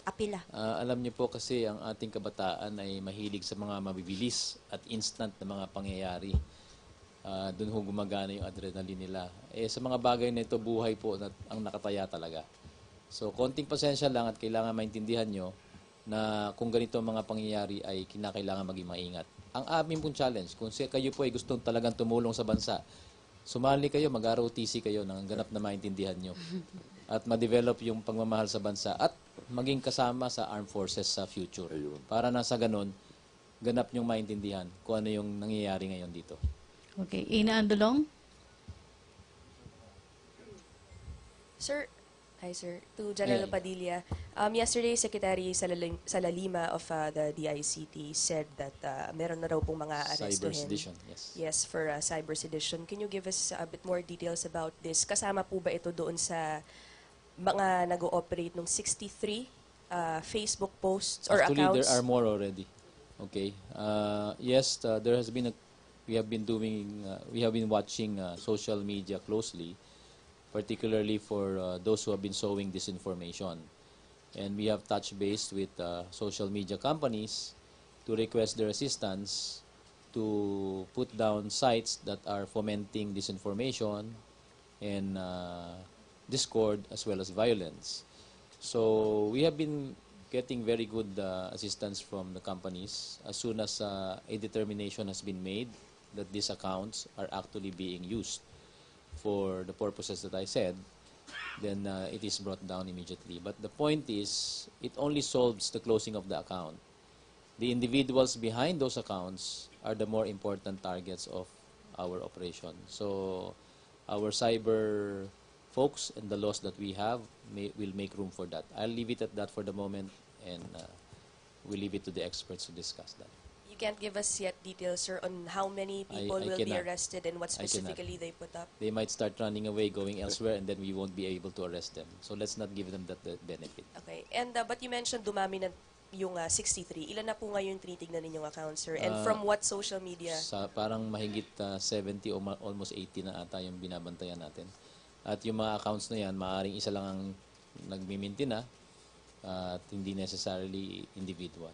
apila? Alam niyo po kasi ang ating kabataan ay mahilig sa mga mabibilis at instant na mga pangyayari. Doon ho gumagana yung adrenaline nila. Sa mga bagay na ito, buhay po ang nakataya talaga. So, konting pasensya lang at kailangan maintindihan nyo na kung ganito ang mga pangyayari ay kinakailangan maging maingat. Ang aming pong challenge, kung kayo po ay gustong talagang tumulong sa bansa, sumali kayo, mag-ROTC kayo nang ganap na maintindihan nyo. At ma-develop yung pagmamahal sa bansa at maging kasama sa armed forces sa future. Para na sa ganun, ganap nyong maintindihan kung ano yung nangyayari ngayon dito. Okay, Ina Andulong. Sir, hi sir. To General Ayan. Padilla, yesterday Secretary Salalima of the DICT said that meron na raw pong mga Cyber arestuhin. sedition, yes. Yes, for cyber sedition. Can you give us a bit more details about this? Kasama po ba ito doon sa mga nag-ooperate ng 63 Facebook posts or Actually, accounts? there are more already. Okay. Yes, there has been we have been watching social media closely, particularly for those who have been sowing disinformation. And we have touched base with social media companies to request their assistance to put down sites that are fomenting disinformation and discord as well as violence. So we have been getting very good assistance from the companies as soon as a determination has been made that these accounts are actually being used for the purposes that I said, then it is brought down immediately. But the point is, it only solves the closing of the account. The individuals behind those accounts are the more important targets of our operation. So our cyber folks and the laws that we have will make room for that. I'll leave it at that for the moment, and we'll leave it to the experts to discuss that. You can't give us yet details, sir, on how many people I will be cannot. arrested and what I cannot. specifically they put up? They might start running away, going elsewhere, and then we won't be able to arrest them. So let's not give them that benefit. Okay. And but you mentioned dumami na yung 63. Ilan na po ngayon tinitignan ninyong accounts, sir? And from what social media? Sa parang mahigit 70 o almost 80 na ata yung binabantayan natin. At yung mga accounts na yan, maaaring isa lang ang nagmiminti na at hindi necessarily individual.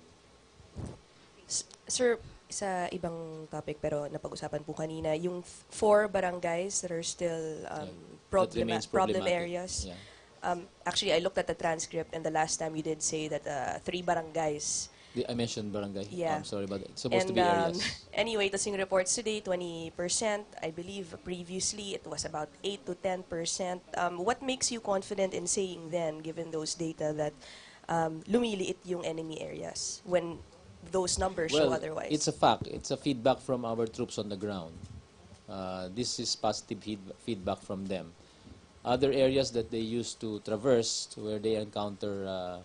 Sir, sa ibang topic pero napag-usapan po kanina, yung 4 barangays that are still That problem remains problem problematic. areas. Yeah. Actually, I looked at the transcript and the last time you did say that 3 barangays. I mentioned barangay. Yeah. I'm sorry, but it's supposed to And be areas. anyway, tas yung reports today, 20%. I believe previously it was about 8 to 10%. What makes you confident in saying then, given those data, that lumiliit yung enemy areas when those numbers show otherwise? It's a fact. It's a feedback from our troops on the ground. This is positive feedback from them. Other areas that they used to traverse where they encounter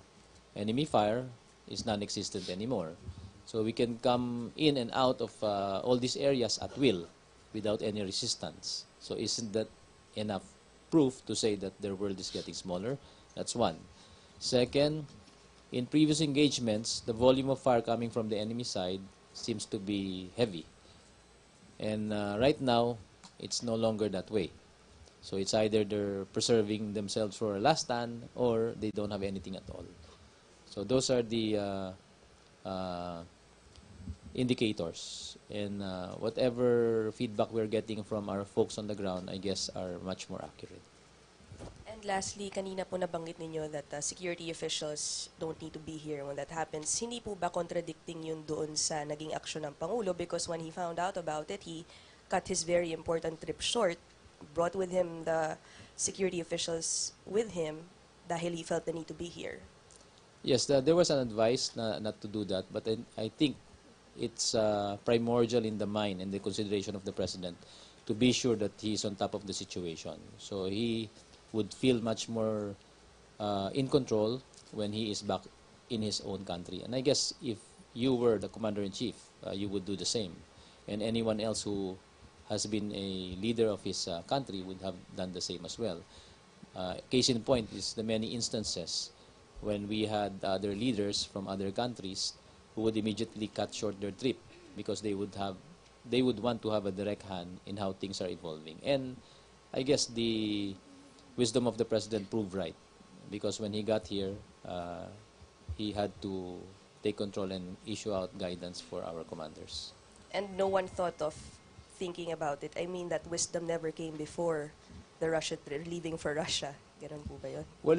enemy fire is non-existent anymore. So we can come in and out of all these areas at will without any resistance. So isn't that enough proof to say that their world is getting smaller? That's one. Second, in previous engagements, the volume of fire coming from the enemy side seems to be heavy. And right now, it's no longer that way. So it's either they're preserving themselves for a last stand or they don't have anything at all. So those are the indicators. And whatever feedback we're getting from our folks on the ground, I guess, are much more accurate. And lastly, kanina po nabanggit ninyo that security officials don't need to be here when that happens. Hindi po ba contradicting yun doon sa naging aksyon ng Pangulo? Because when he found out about it, he cut his very important trip short, brought with him the security officials with him dahil he felt the need to be here. Yes, there was an advice not to do that, but I think it's primordial in the mind and the consideration of the President to be sure that he's on top of the situation. So he would feel much more in control when he is back in his own country. And I guess if you were the Commander-in-Chief, you would do the same. And anyone else who has been a leader of his country would have done the same as well. Case in point is the many instances when we had other leaders from other countries who would immediately cut short their trip because they would want to have a direct hand in how things are evolving. And I guess the wisdom of the President proved right, because when he got here, he had to take control and issue out guidance for our commanders. And no one thought of thinking about it. I mean, that wisdom never came before the Russia trip, leaving for Russia. Ganun po ba yun? Well,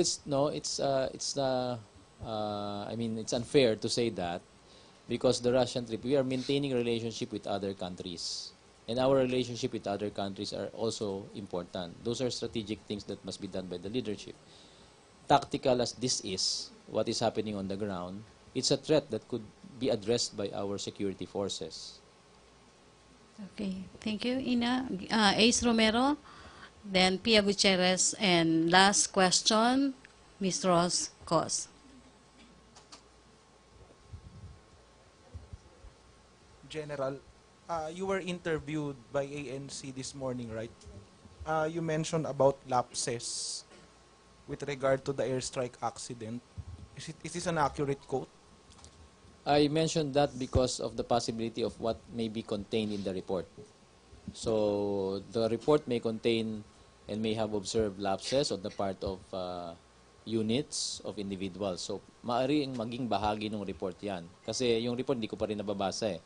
I mean, it's unfair to say that, because the Russian trip, we are maintaining a relationship with other countries. And our relationship with other countries are also important. Those are strategic things that must be done by the leadership. Tactical as this is, what is happening on the ground, it's a threat that could be addressed by our security forces. Okay, thank you, Ina. Ace Romero, then Pia Gutierrez, and last question, Ms. Ross Cos. General, you were interviewed by ANC this morning, right? You mentioned about lapses with regard to the airstrike accident. Is this an accurate quote? I mentioned that because of the possibility of what may be contained in the report. So the report may contain and may have observed lapses on the part of units of individuals. So maaaring maging bahagi ng report yan. Kasi yung report hindi ko pa rin nababasa eh.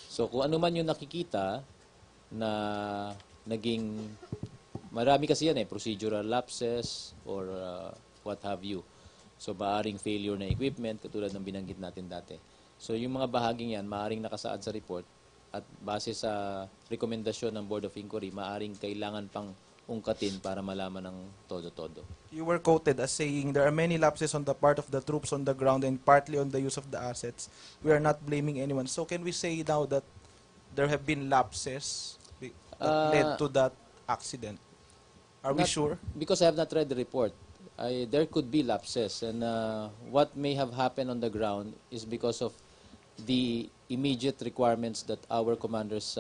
So kung ano man yung nakikita na naging, marami kasi yan eh, procedural lapses or what have you. So maaaring failure na equipment, katulad ng binanggit natin dati. So yung mga bahaging yan, maaaring nakasaad sa report at base sa rekomendasyon ng Board of Inquiry, maaaring kailangan pang ungkatin para malaman ng todo-todo. You were quoted as saying there are many lapses on the part of the troops on the ground and partly on the use of the assets. We are not blaming anyone. So can we say now that there have been lapses that led to that accident? Are we sure? Because I have not read the report. There could be lapses, and what may have happened on the ground is because of the immediate requirements that our commanders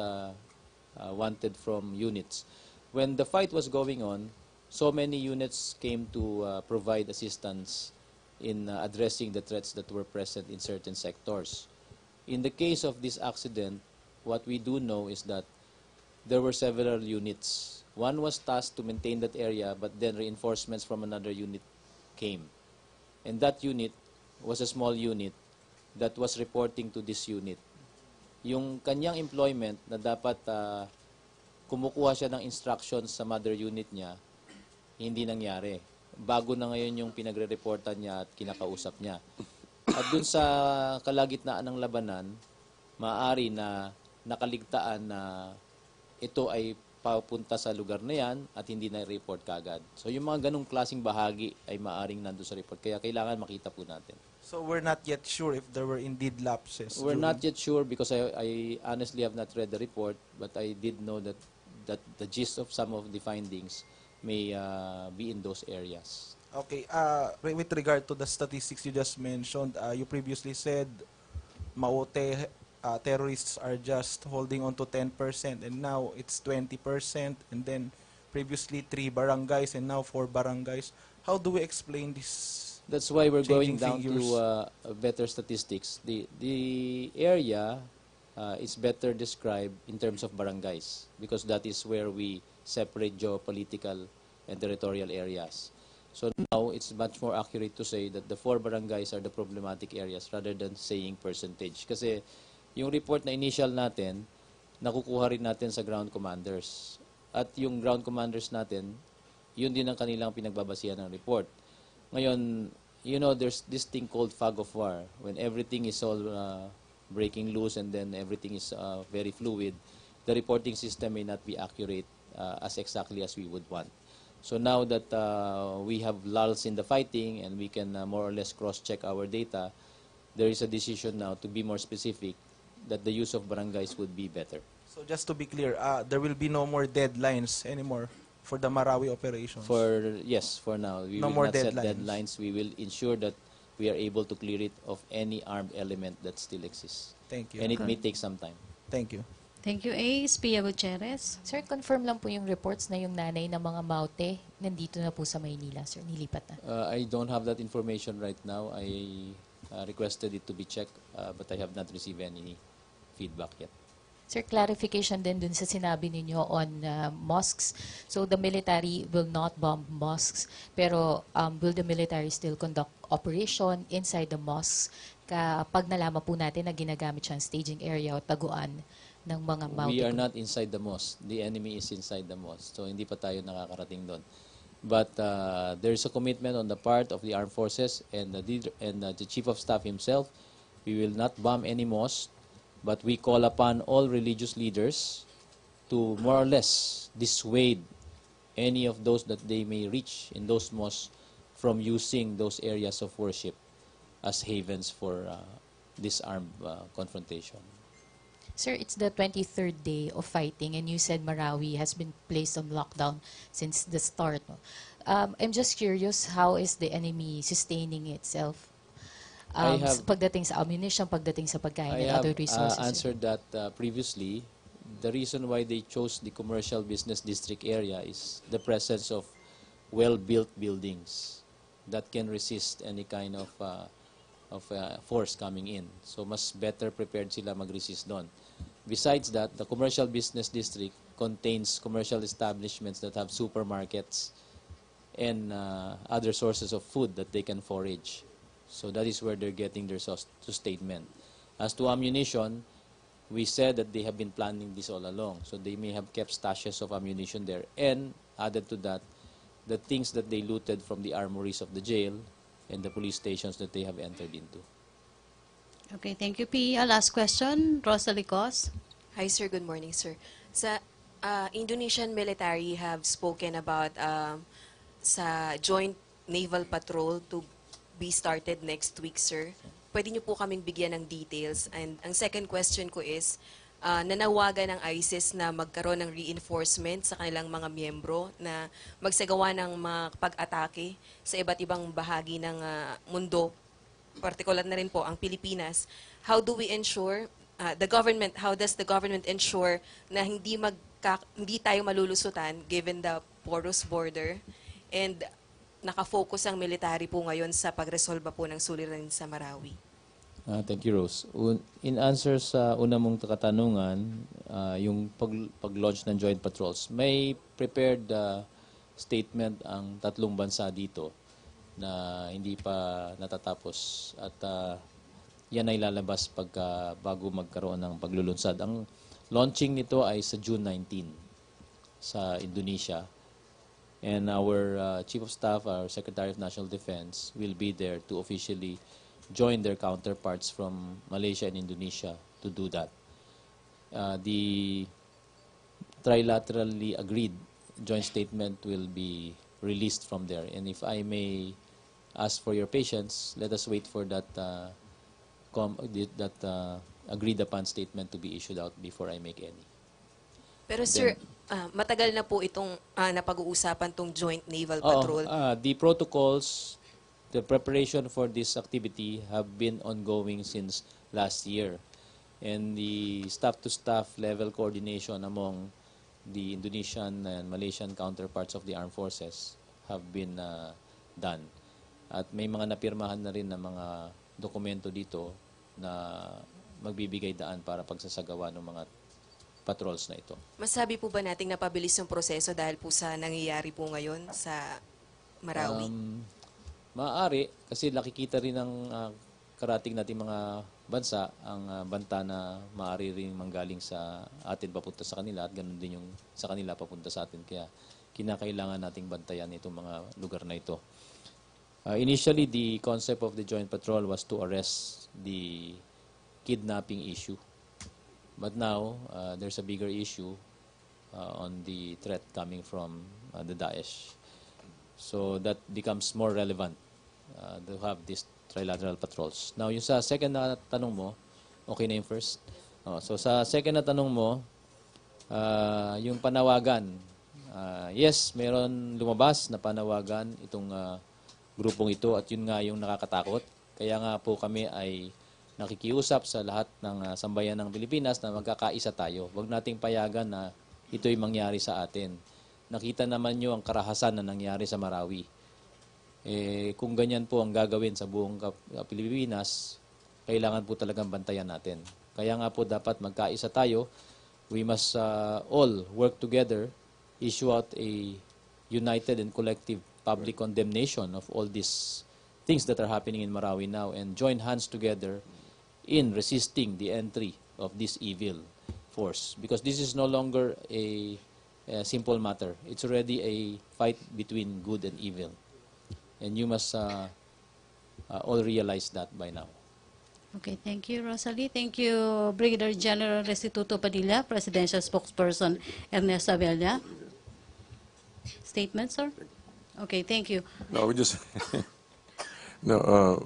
wanted from units. When the fight was going on, so many units came to provide assistance in addressing the threats that were present in certain sectors. In the case of this accident, what we do know is that there were several units. One was tasked to maintain that area, but then reinforcements from another unit came. And that unit was a small unit that was reporting to this unit. Yung kanyang employment na dapat kumukuha siya ng instructions sa mother unit niya, hindi nangyari. Bago na ngayon yung pinagre-reportan niya at kinakausap niya. At dun sa kalagitnaan ng labanan, maaari na nakaligtaan na ito ay papunta sa lugar na yan at hindi na-report kagad. So yung mga ganong klaseng bahagi ay maaring nandun sa report. Kaya kailangan makita po natin. So we're not yet sure if there were indeed lapses. We're not yet sure because I honestly have not read the report, but I did know that the gist of some of the findings may be in those areas. Okay. With regard to the statistics you just mentioned, you previously said Maote terrorists are just holding on to 10%, and now it's 20%, and then previously 3 barangays and now 4 barangays. How do we explain this? That's why we're going changing down figures? to better statistics. The area is better described in terms of barangays because that is where we separate geopolitical and territorial areas. So now it's much more accurate to say that the 4 barangays are the problematic areas rather than saying percentage. Kasi yung report na initial natin, nakukuha rin natin sa ground commanders. At yung ground commanders natin, yun din ang kanilang pinagbabasihan ng report. Ngayon, you know, there's this thing called fog of war. When everything is all breaking loose and then everything is very fluid, the reporting system may not be accurate as exactly as we would want. So now that we have lulls in the fighting and we can more or less cross-check our data, there is a decision now to be more specific that the use of barangays would be better. So just to be clear, there will be no more deadlines anymore for the Marawi operations? Yes, for now. We No will more not set deadlines. deadlines. We will ensure that we are able to clear it of any armed element that still exists. Thank you. And it may take some time. Thank you. Thank you, Ace. Pia Gutierrez. Sir, confirm lang po yung reports na yung nanay ng mga Maute nandito na po sa Maynila, sir. Nilipat na. I don't have that information right now. I requested it to be checked, but I have not received any feedback yet. Sir, clarification din dun sa sinabi ninyo on mosques. So the military will not bomb mosques, pero will the military still conduct operation inside the mosques kapag nalaman po natin na ginagamit siyang staging area o taguan ng mga Maute? We are not inside the mosque. The enemy is inside the mosque. So hindi pa tayo nakakarating doon. But there is a commitment on the part of the armed forces and the chief of staff himself. We will not bomb any mosque, but we call upon all religious leaders to more or less dissuade any of those that they may reach in those mosques from using those areas of worship as havens for this armed confrontation. Sir, it's the 23rd day of fighting and you said Marawi has been placed on lockdown since the start. No? I'm just curious, how is the enemy sustaining itself? Pagdating sa ammunition, pagdating sa pagkain and other resources. I have answered that previously. The reason why they chose the commercial business district area is the presence of well-built buildings that can resist any kind of force coming in. So mas better prepared sila mag-resist doon. Besides that, the commercial business district contains commercial establishments that have supermarkets and other sources of food that they can forage. So that is where they're getting their sustainment. As to ammunition, we said that they have been planning this all along. So they may have kept stashes of ammunition there. And added to that, the things that they looted from the armories of the jail and the police stations that they have entered into. Okay, thank you, Pia. Last question, Rosalie Cos. Hi, sir. Good morning, sir. Sa Indonesian military have spoken about sa joint naval patrol to be started next week, sir. Pwede niyo po kaming bigyan ng details. And ang second question ko is, nanawagan ng ISIS na magkaroon ng reinforcement sa kanilang mga miyembro na magsagawa ng mga pag-atake sa iba't ibang bahagi ng mundo, partikular na rin po ang Pilipinas. How do we ensure, how does the government ensure na hindi tayo malulusutan given the porous border, and nakafocus ang military po ngayon sa pagresolba po ng suliranin sa Marawi? Thank you, Rose. In answer sa una mong katanungan, yung pag-launch ng joint patrols, may prepared statement ang tatlong bansa dito na hindi pa natatapos at yan ay lalabas bago magkaroon ng paglulunsad. Ang launching nito ay sa June 19 sa Indonesia. And our Chief of Staff, our Secretary of National Defense, will be there to officially join their counterparts from Malaysia and Indonesia to do that. The trilaterally agreed joint statement will be released from there. And if I may ask for your patience, let us wait for that agreed upon statement to be issued out before I make any. Pero sir, matagal na po itong napag-uusapan tong Joint Naval Oo, Patrol. the protocols, the preparation for this activity have been ongoing since last year. And the staff-to-staff level coordination among the Indonesian and Malaysian counterparts of the armed forces have been done. At may mga napirmahan na rin na mga dokumento dito na magbibigay daan para pagsasagawa ng mga patrols na ito. Masabi po ba nating napabilis yung proseso dahil po sa nangyayari po ngayon sa Marawi? Maaari, kasi nakikita rin ng karating nating mga bansa ang banta na maaari rin manggaling sa atin papunta sa kanila at ganun din yung sa kanila papunta sa atin. Kaya kinakailangan nating bantayan itong mga lugar na ito. Initially, the concept of the joint patrol was to arrest the kidnapping issue. But now, there's a bigger issue on the threat coming from the Daesh. So that becomes more relevant to have these trilateral patrols. Now, yung sa second na tanong mo, okay na yung first? So sa second na tanong mo, yung panawagan, yes, meron lumabas na panawagan itong grupong ito at yun nga yung nakakatakot. Kaya nga po kami ay nakikiusap sa lahat ng sambayan ng Pilipinas na magkakaisa tayo. Huwag nating payagan na ito'y mangyari sa atin. Nakita naman nyo ang karahasan na nangyari sa Marawi. Kung ganyan po ang gagawin sa buong Pilipinas, kailangan po talagang bantayan natin. Kaya nga po dapat magkaisa tayo. We must all work together, issue out a united and collective public condemnation of all these things that are happening in Marawi now and join hands together in resisting the entry of this evil force. Because this is no longer a simple matter. It's already a fight between good and evil. And you must all realize that by now. Okay, thank you, Rosalie. Thank you, Brigadier General Restituto Padilla, Presidential Spokesperson Ernesto Abella. Statement, sir? Okay, thank you. No, we just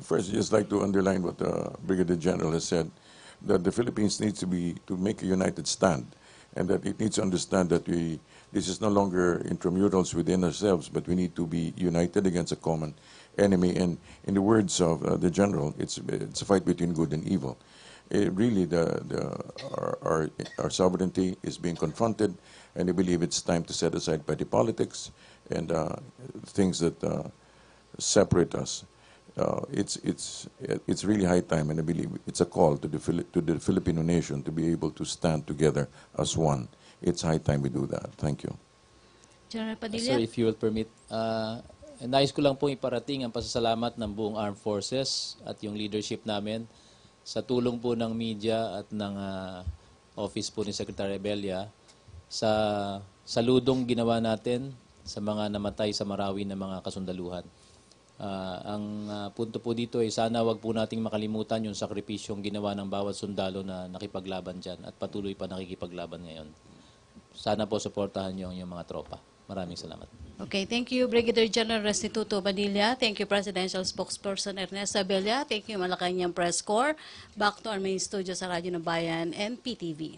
first, just like to underline what the Brigadier General has said, that the Philippines needs to make a united stand, and that it needs to understand that this is no longer intramurals within ourselves, but we need to be united against a common enemy. And in the words of the General, it's a fight between good and evil. Really, our sovereignty is being confronted, and I believe it's time to set aside petty politics and things that separate us. It's really high time, and I believe it's a call to the Filipino nation to be able to stand together as one. It's high time we do that. Thank you. General Padilla? Sir, if you will permit, nais ko lang pong iparating ang pasasalamat ng buong armed forces at yung leadership namin sa tulong po ng media at ng office po ni Secretary Abella sa saludong ginawa natin sa mga namatay sa Marawi na mga kasundaluhan. Ang punto po dito ay sana wag po nating makalimutan yung sakripisyong ginawa ng bawat sundalo na nakipaglaban dyan at patuloy pa nakikipaglaban ngayon. Sana po suportahan niyo ang mga tropa. Maraming salamat. Okay, thank you, Brigadier General Restituto Padilla. Thank you, Presidential Spokesperson Ernesto Abella. Thank you, Malacanang Press Corps. Back to our main studio sa Radyo ng Bayan and PTV.